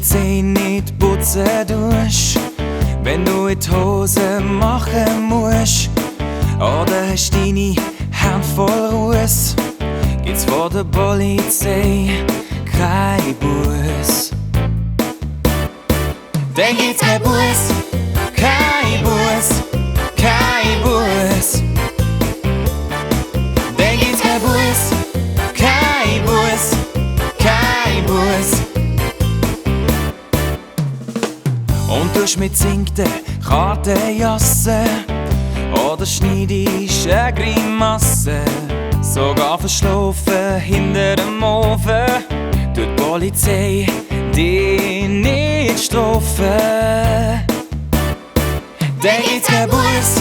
Polizei nicht putzen tust, wenn du in die Hose machen musst, oder hast deine Hand voll Ruß, gibt's vor der Polizei kein Bus. Dann gibt's kein Bus, kein Bus, kein Bus. Dann gibt's kein Bus, kein Bus, kein Bus. Und du mit zinkten Kartenjassen oder schneidest eine Grimasse, sogar verschlafen hinter dem Ofen, tut die Polizei dich nicht strafen. Dann gibt's kein Bus,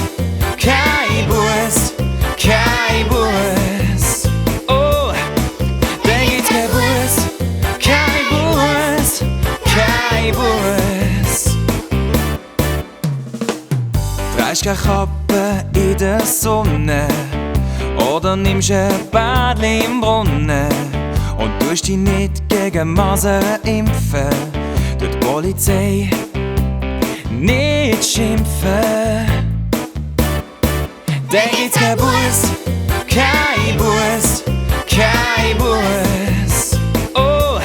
kein Bus, kein Bus. Oh, dann gibt's kein Bus, kein Bus, kein Bus. Trägst keine Kappe in der Sonne oder nimmst ein Bädli im Brunnen und tust dich nicht gegen Masern impfen, tut die Polizei nicht schimpfen. Dann gibt's kein Bus, kein Bus, kein Bus. Oh,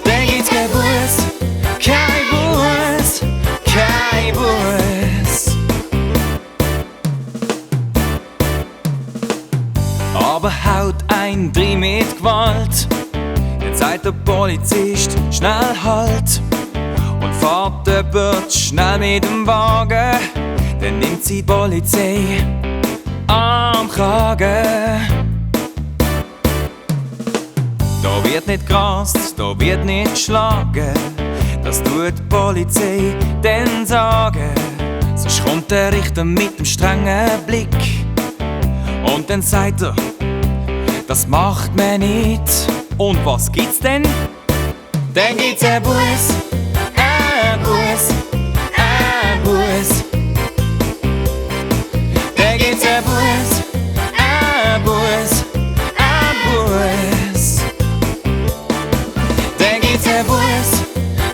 dann gibt's kein Bus, kein Bus, kein Bus. Aber haut ein Dreh mit Gewalt, dann sagt der Polizist schnell Halt und fährt jemand schnell mit dem Wagen, dann nimmt sie die Polizei am Kragen. Da wird nicht gerast, da wird nicht geschlagen, das tut die Polizei dann sagen. Sonst kommt der Richter mit dem strengen Blick und dann sagt er, das macht man nicht. Und was gibt's denn? Dann gibt's ein Bus, ein Bus, ein Bus. Dann gibt's ein Bus, ein Bus, ein Bus. Dann gibt's ein Bus,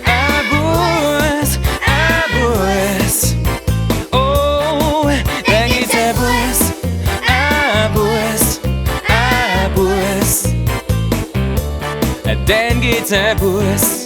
ein Bus, ein Bus. Oh, dann gibt's ein Bus, ein Bus, ein Bus. Dann gibt's ein Bus.